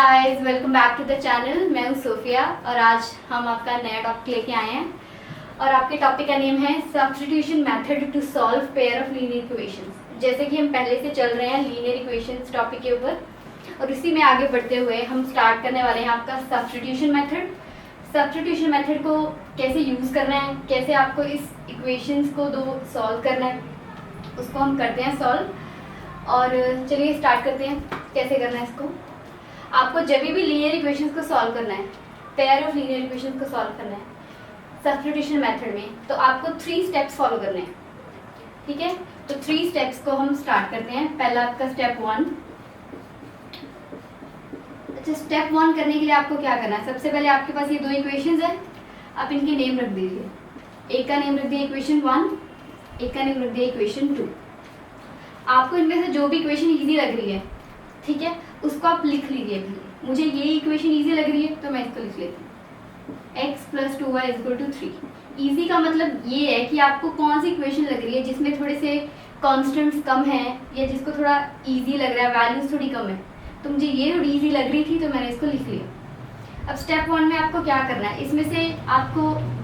Guys, welcome back to the channel. मैं हूँ Sophia और आज हम आपका नया टॉपिक लेके आए हैं और आपके टॉपिक का नेम है substitution method to solve pair of linear equations. जैसे कि हम पहले से चल रहे हैं लीनियर इक्वेशंस टॉपिक के ऊपर और इसी में आगे बढ़ते हुए हम स्टार्ट करने वाले हैं आपका सब्स्टिट्यूशन मेथड। सब्स्टिट्यूशन मेथड को कैसे यूज़ करना है, कैसे आपको इस इक्वेशंस को दो सॉल्व करना है, उसको हम करते हैं सॉल्व। और चलिए स्टार्ट करते हैं कैसे करना है इसको। आपको जब भी लीनियर इक्वेशंस को सॉल्व करना है, पेयर ऑफ लीनियर इक्वेशंस को सॉल्व करना है सब्स्टिट्यूशन मेथड में, तो आपको 3 स्टेप्स फॉलो करने हैं। ठीक है, तो 3 स्टेप्स को हम स्टार्ट करते हैं। पहला आपका स्टेप 1। अच्छा, स्टेप 1 करने के लिए आपको क्या करना है? सबसे पहले आपके पास ये 2 इक्वेशंस है, आप इनके नेम रख दीजिए। एक का नेम रख दिया इक्वेशन 1, एक का नेम रख दिया इक्वेशन 2। आपको इनमें से जो भी इक्वेशन ईजी लग रही है, ठीक है, उसको आप लिख लीजिए। भी मुझे ये इक्वेशन ईजी लग रही है तो मैं इसको लिख लेती हूँ, x + 2y = 3। ईजी का मतलब ये है कि आपको कौन सी इक्वेशन लग रही है जिसमें थोड़े से कॉन्स्टेंट्स कम हैं या जिसको थोड़ा ईजी लग रहा है, वैल्यूज थोड़ी कम है। तो मुझे ये थोड़ी ईजी लग रही थी तो मैंने इसको लिख लिया। अब स्टेप 1 में आपको क्या करना है, इसमें से आपको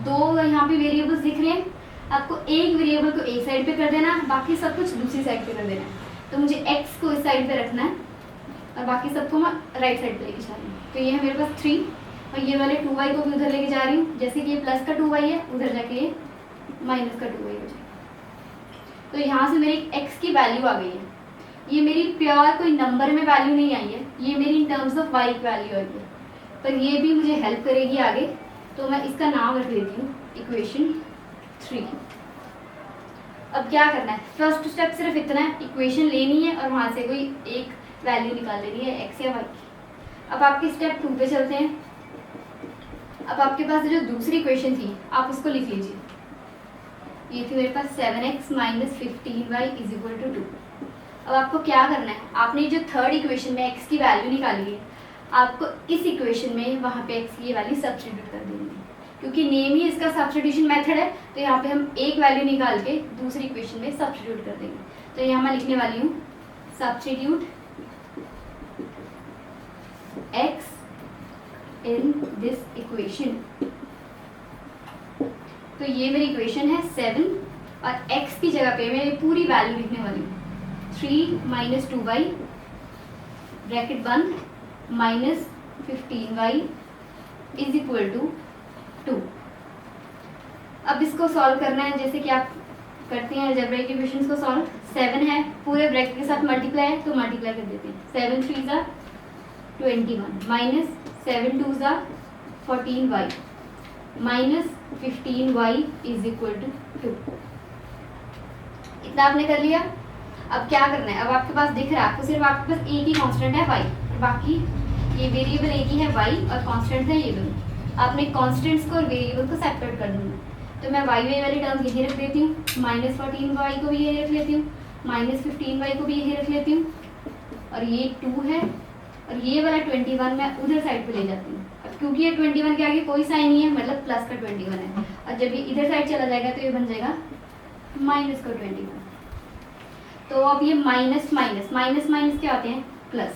2 यहाँ पे वेरिएबल्स दिख रहे हैं, आपको एक वेरिएबल को एक साइड पे कर देना, बाकी सब कुछ दूसरी साइड पे कर देना है। तो मुझे x को इस साइड पे रखना है और बाकी सबको मैं राइट साइड पे लेके जा रही हूँ। तो ये है मेरे पास 3 और ये वाले 2y को भी उधर लेके जा रही हूँ। जैसे कि ये प्लस का 2y है, उधर जाके ये माइनस का 2y हो जाए। तो यहाँ से मेरी x की वैल्यू आ गई है। ये मेरी प्योर कोई नंबर में वैल्यू नहीं आई है, ये मेरी इन टर्म्स ऑफ y की वैल्यू आई है, पर ये भी मुझे हेल्प करेगी आगे। तो मैं इसका नाम रख लेती हूँ इक्वेशन 3। अब क्या करना है, फर्स्ट स्टेप सिर्फ इतना है, इक्वेशन लेनी है और वहाँ से कोई एक वैल्यू निकाल लेनी है x या y की। अब आपके स्टेप 2 पे चलते हैं। अब आपके पास जो दूसरी इक्वेशन थी आप उसको लिख लीजिए। ये थी मेरे पास 7x - 15y = 2। अब आपको क्या करना है, आपने जो थर्ड इक्वेशन में x की वैल्यू निकाली है, आपको इस इक्वेशन में वहाँ पे x की वैल्यू सब्स्टिट्यूट कर देनी है। क्योंकि नेम ही इसका सब्स्टिट्यूशन मेथड है, तो यहाँ पे हम एक वैल्यू निकाल के दूसरी इक्वेशन में सब्स्टिट्यूट कर देंगे। तो यहाँ मैं लिखने वाली हूँ substitute x in this equation। तो ये मेरी इक्वेशन है 7 और x की जगह पे मैं पूरी वैल्यू लिखने वाली हूँ 3 - 2y ब्रैकेट बंद -15y = 2। अब इसको सॉल्व करना है जैसे कि आप करते हैं अलजेब्रिक इक्वेशंस को सॉल्व। 7 है, पूरे ब्रैकेट के साथ मल्टीप्लाई है तो मल्टीप्लाई कर देते हैं। 7 × 3 = 21 -7 × 2 = 14y -15y = 2। इतना आपने कर लिया। अब क्या करना है, अब आपके पास दिख रहा है, आपको सिर्फ आपके पास एक ही कांस्टेंट है y, बाकी ये वेरिएबल एक ही है y और कांस्टेंट है ये दोनों। आपने कांस्टेंट्स को और वेरिएबल को सेपरेट कर दूंगा। तो मैं y वाली टर्म्स यही रख देती हूँ, -14y को भी यही रख लेती हूँ, -15y को भी यही रख लेती हूँ, और ये 2 है और ये वाला 21 मैं उधर साइड पे ले जाती हूँ। अब क्योंकि ये 21 के आगे कोई साइन नहीं है, मतलब प्लस का 21 है, और जब ये इधर साइड चला जाएगा तो ये बन जाएगा माइनस का 21। तो अब ये माइनस माइनस क्या होते हैं, प्लस।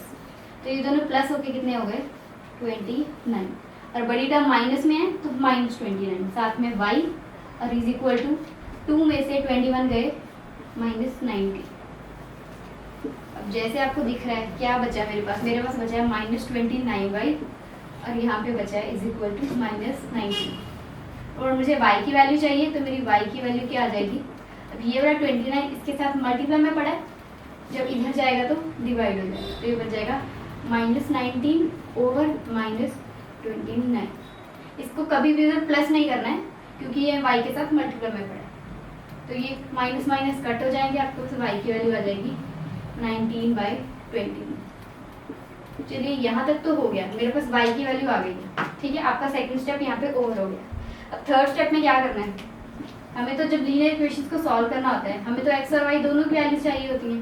तो ये दोनों प्लस होके कितने हो गए, 29, और बड़ी टर्म माइनस में है तो -29, साथ में y और = 2 में से 21 गए -90। अब जैसे आपको दिख रहा है क्या बचा मेरे पास बचा है -29y और यहाँ पे बचा है -90। और मुझे y की वैल्यू चाहिए, तो मेरी y की वैल्यू क्या आ जाएगी, अब ये वाला 29 इसके साथ मल्टीप्लाई में पड़ा है, जब इधर जाएगा तो डिवाइड हो जाएगा, तो ये बन जाएगा -19 / -29। इसको कभी भी इधर प्लस नहीं करना है क्योंकि ये y के साथ मल्टीप्लाई में पड़ा है। तो ये माइनस माइनस कट हो जाएंगे, आपको सिर्फ y की वैल्यू आ जाएगी 19/20। चलिए यहाँ तक तो हो गया, मेरे पास y की वैल्यू आ गई है। ठीक है, आपका सेकंड स्टेप यहाँ पे ओवर हो गया। अब थर्ड स्टेप में क्या करना है, हमें तो जब लीनियर इक्वेशंस को सॉल्व करना होता है, हमें तो x और y दोनों की वैल्यू चाहिए होती है।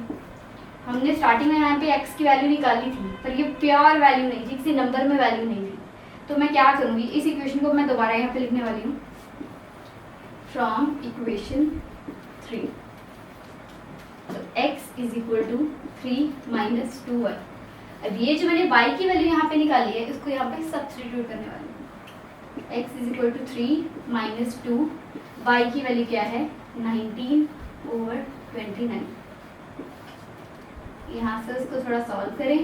हमने स्टार्टिंग में यहाँ पे x की वैल्यू निकाली थी, पर ये प्योर वैल्यू नहीं थी, किसी नंबर में वैल्यू नहीं थी। तो मैं क्या करूँगी, इस इक्वेशन को मैं दोबारा यहाँ पे लिखने वाली हूँ फ्रॉम इक्वेशन 3। तो x = 3 - 2y अब ये जो मैंने y की वैल्यू यहाँ पे निकाली है इसको यहाँ पे सब्स्टिट्यूट करने वाली हूँ। x = 3 - 2, y की वैल्यू क्या है 19/29। यहाँ से उसको थोड़ा सॉल्व करें,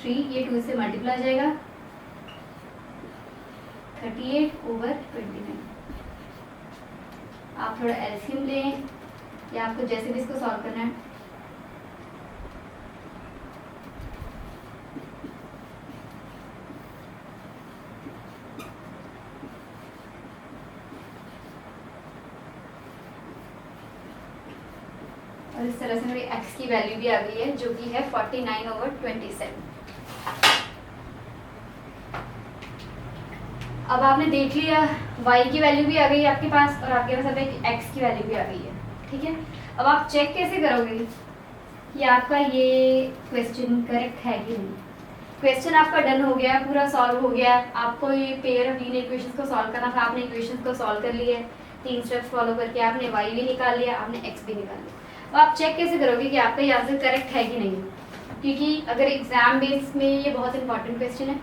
3 ये 2 से मल्टीप्लाई जाएगा 38/29। आप थोड़ा एलसीएम लें या आपको जैसे भी इसको सॉल्व करना है। और इस तरह से मेरी x की वैल्यू भी आ गई है जो कि है 49/27। अब आपने देख लिया y की वैल्यू भी आ गई है आपके पास और आपके पास अब एक x की वैल्यू भी आ गई है, ठीक है। अब आप चेक कैसे करोगे कि आपका ये क्वेश्चन करेक्ट है कि नहीं। क्वेश्चन आपका डन हो गया, पूरा सॉल्व हो गया, आपको ये पेयर ऑफ लीनियर इक्वेशंस को सॉल्व करना था, आपने इक्वेशंस को सॉल्व कर लिए, 3 स्टेप्स फॉलो करके आपने y भी निकाल लिया, आपने x भी निकाल लिया। अब आप चेक कैसे करोगे कि आपका ये आंसर करेक्ट है कि नहीं, क्योंकि अगर एग्जाम बेस में ये बहुत इंपॉर्टेंट क्वेश्चन है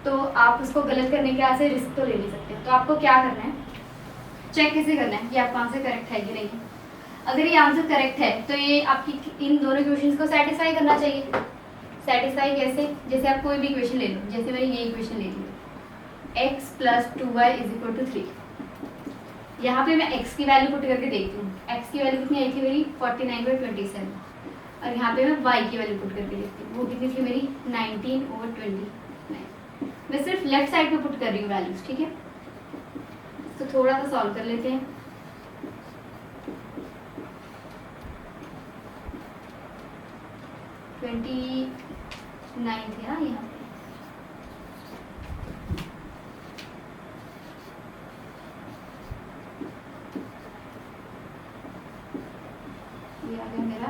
तो आप उसको गलत करने के आगे रिस्क तो ले नहीं सकते। तो आपको क्या करना है, चेक कैसे करना है कि आपका आंसर करेक्ट है कि नहीं। अगर ये आंसर करेक्ट है तो ये आपकी इन दोनों इक्वेशंस को सेटिस्फाई करना चाहिए। सेटिस्फाई कैसे, जैसे आप कोई भी इक्वेशन ले लो, जैसे मैंने ये इक्वेशन ले ली x + 2y = 3। यहाँ पे मैं x की वैल्यू पुट करके देखती हूँ, x की वैल्यू कितनी आई थी मेरी 49/27 और यहाँ पे मैं y की वैल्यू पुट करके देखती हूँ, वो कितनी थी मेरी 19/29। मैं सिर्फ लेफ्ट साइड पे पुट कर रही हूँ वैल्यूज, ठीक है। तो थोड़ा सा सॉल्व कर लेते हैं। ट्वेंटी 9 थे हाँ यहाँ पे। ये आ गया मेरा,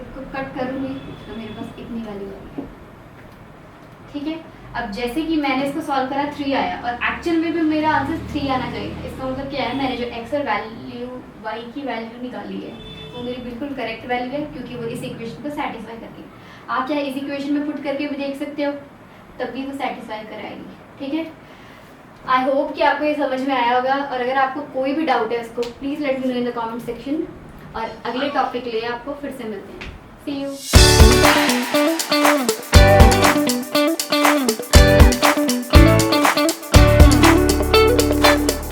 इसको कट करूँगी तो मेरे पास इतनी वैल्यू आ गई, ठीक है। अब जैसे कि मैंने इसको सॉल्व करा 3 आया और एक्चुअल में भी मेरा आंसर 3 आना चाहिए। इसका मतलब क्या है, मैंने जो x और वैल्यू y की वैल्यू निकाली है वो मेरी बिल्कुल करेक्ट वैल्यू है, क्योंकि वो इस इक्वेशन को सेटिस्फाई करती है। आप चाहे इस इक्वेशन में पुट करके भी देख सकते हो, तब भी वो सेटिस्फाई कराएगी, ठीक है। आई होप कि आपको ये समझ में आया होगा, और अगर आपको कोई भी डाउट है उसको please let me know in the comment section, और अगले टॉपिक लिए आपको फिर से मिलते हैं। सी यू।